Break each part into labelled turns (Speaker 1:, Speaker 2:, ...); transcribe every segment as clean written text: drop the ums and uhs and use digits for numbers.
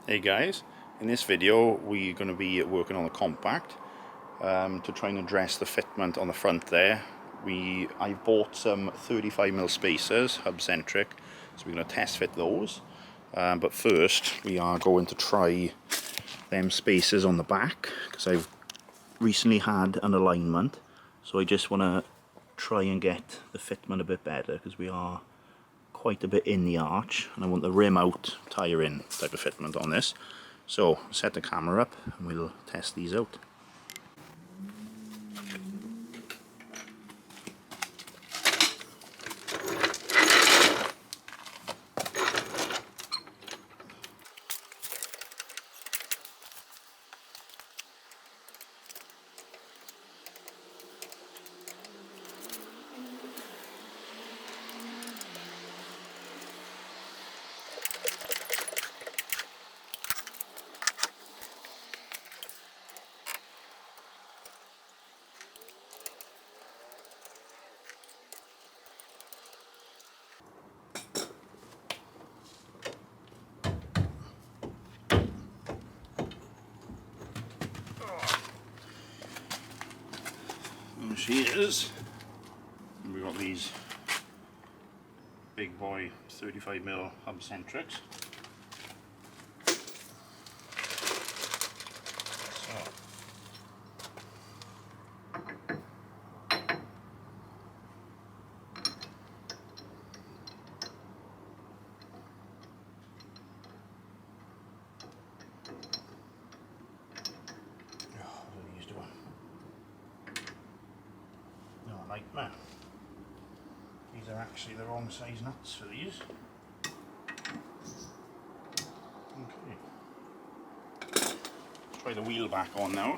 Speaker 1: Hey guys, in this video we're going to be working on the compact to try and address the fitment on the front there. I bought some 35mm spacers, hub centric, so we're going to test fit those. But first we are going to try them spacers on the back because I've recently had an alignment, so I just want to try and get the fitment a bit better because we are quite a bit in the arch and I want the rim out, tyre in type of fitment on this. So set the camera up and we'll test these out. There she is. And we've got these big boy 35mm hub centrics. Nightmare. These are actually the wrong size nuts for these. Okay. Let's try the wheel back on now.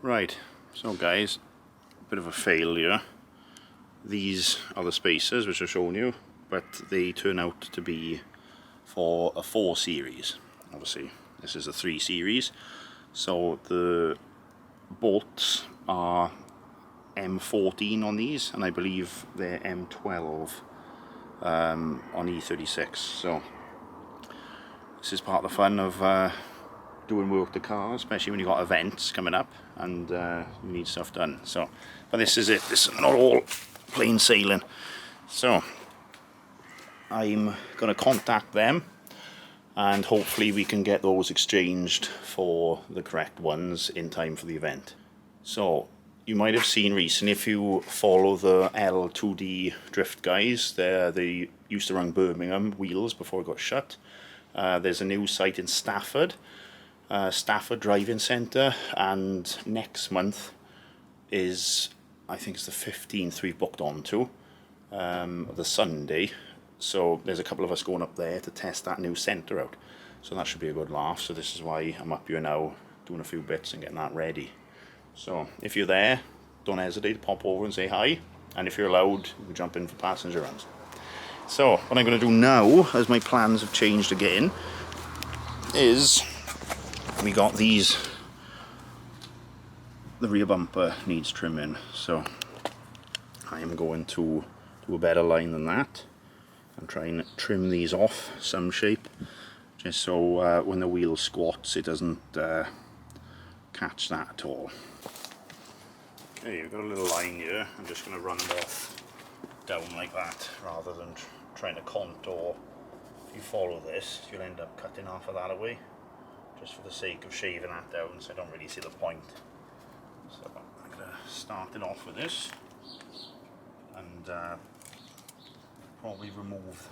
Speaker 1: Right, so guys, a bit of a failure. These are the spacers which I've shown you, but they turn out to be for a 4 series. Obviously, this is a 3 series. So the bolts are M14 on these, and I believe they're M12 on E36. So this is part of the fun of doing work to cars, especially when you've got events coming up and you need stuff done. So, but this is it. This is not all plain sailing. So I'm going to contact them and hopefully we can get those exchanged for the correct ones in time for the event. So you might have seen recently, if you follow the L2D drift guys, they used to run Birmingham wheels before it got shut. There's a new site in Stafford, Stafford Driving Centre, and next month is, I think it's the 15th we've booked onto, the Sunday. So there's a couple of us going up there to test that new centre out. So that should be a good laugh. So this is why I'm up here now doing a few bits and getting that ready. So if you're there, don't hesitate to pop over and say hi. And if you're allowed, you can jump in for passenger runs. So what I'm going to do now, as my plans have changed again, is we got these, the rear bumper needs trimming, so I am going to do a better line than that and try and trim these off some shape, just so when the wheel squats it doesn't catch that at all. Okay, you've got a little line here. I'm just going to run it off down like that rather than trying to contour. If you follow this, you'll end up cutting half of that away, just for the sake of shaving that down, so I don't really see the point. So I'm going to start it off with this and probably remove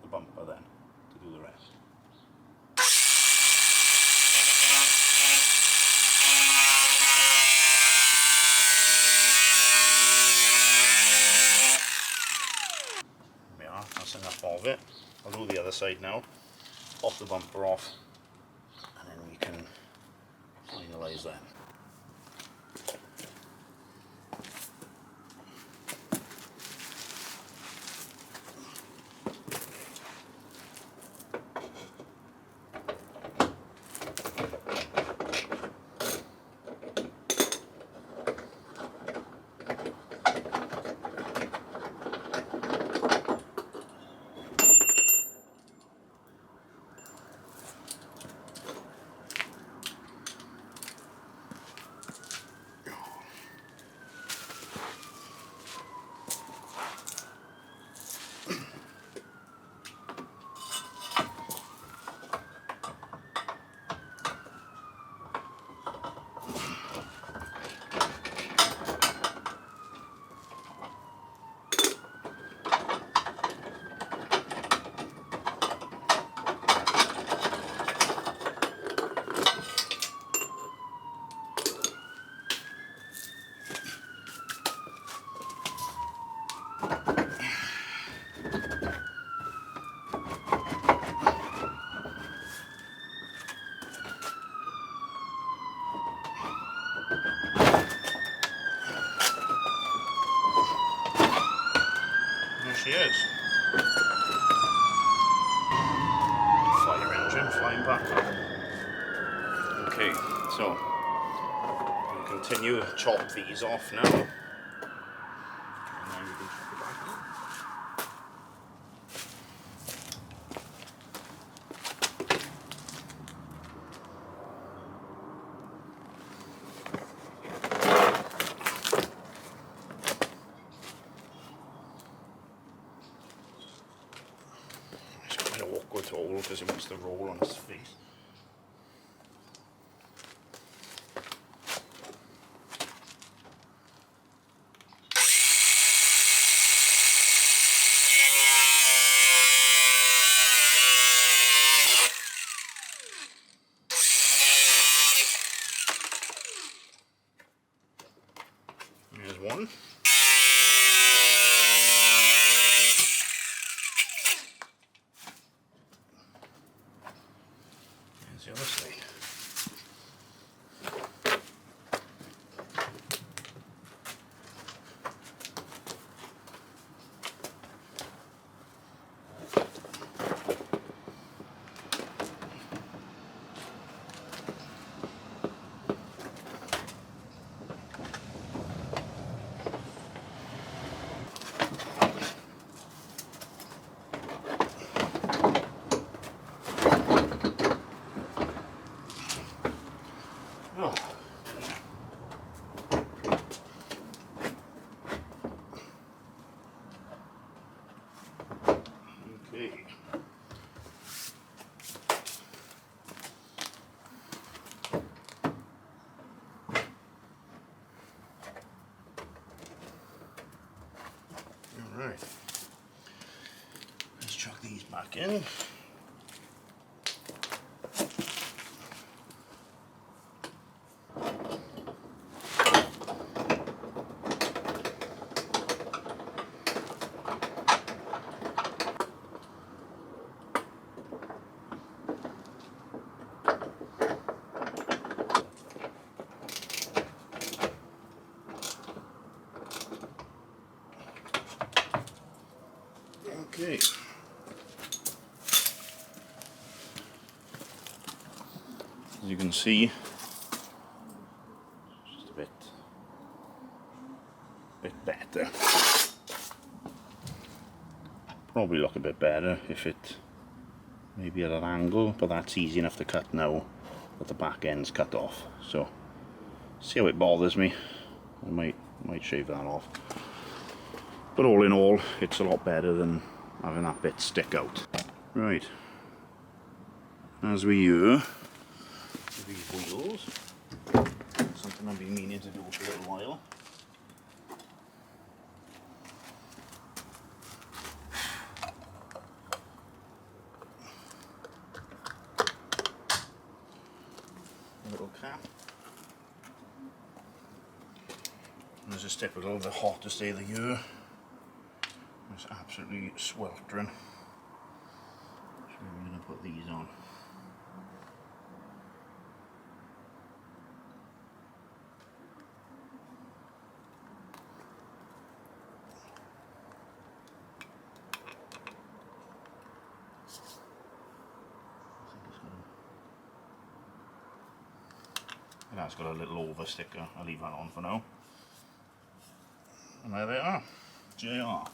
Speaker 1: the bumper then to do the rest. There we are, that's enough of it. I'll do the other side now, pop the bumper off, and then we can finalise that. she is. Fire engine flying back. Okay, so we'll continue to chop these off now. And then we can chop it back. It's quite an awkward hole because it wants to roll on its face. There's one. There's the other side. Oh. Okay. All right. Let's chuck these back in. Okay. As you can see, just a bit better. Probably look a bit better if it maybe at an angle, but that's easy enough to cut now that the back end's cut off. So see how it bothers me. I might shave that off. But all in all, it's a lot better than having that bit stick out. Right. As we hear these wheels, something I've been meaning to do for a little while. A little cap. And this is typical of the hottest day of the year. It's absolutely sweltering. So we're going to put these on. And that's got a little over sticker. I'll leave that on for now. And there they are. JR.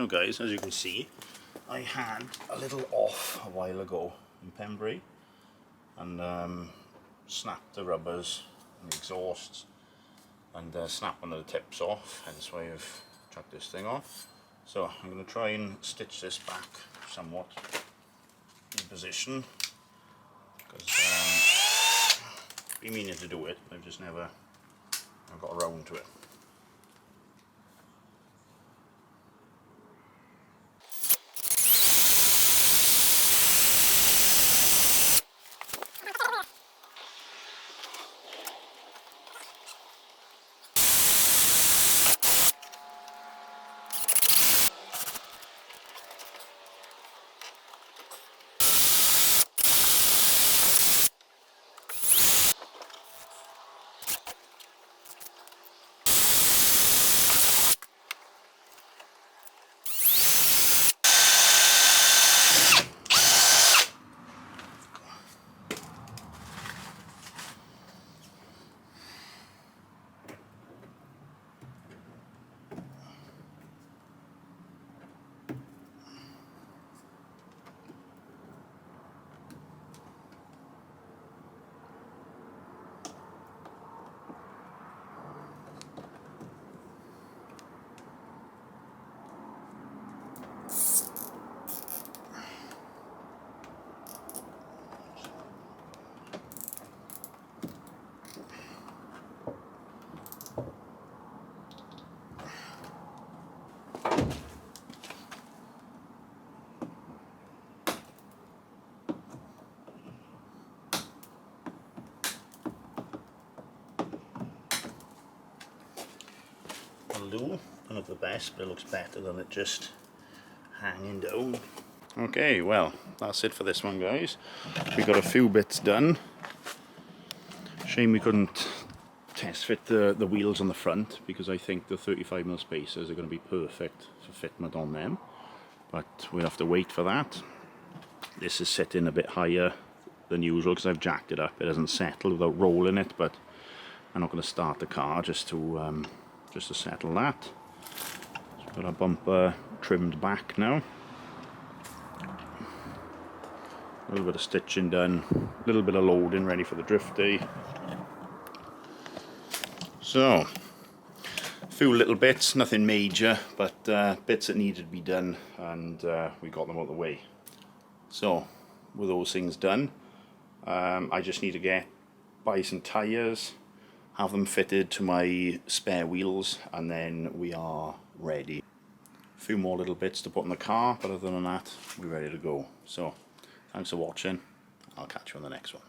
Speaker 1: So guys, as you can see, I had a little off a while ago in Pembrey and snapped the rubbers and the exhausts and snapped one of the tips off, hence why I've chucked this thing off. So I'm going to try and stitch this back somewhat in position, because I've been meaning to do it, I've just never got around to it. Do none of the best, but it looks better than it just hanging down. Okay, well, that's it for this one, guys. We got a few bits done. Shame we couldn't test fit the wheels on the front, because I think the 35mm spacers are going to be perfect for fitment on them, but we'll have to wait for that. This is sitting a bit higher than usual because I've jacked it up. It doesn't settle without rolling it, but I'm not going to start the car just to settle that. So got our bumper trimmed back now. A little bit of stitching done, a little bit of loading ready for the drift day. So, a few little bits, nothing major, but bits that needed to be done, and we got them out of the way. So, with those things done, I just need to buy some tyres, have them fitted to my spare wheels, and then we are ready. A few more little bits to put in the car, but other than that, we're ready to go. So, thanks for watching. I'll catch you on the next one.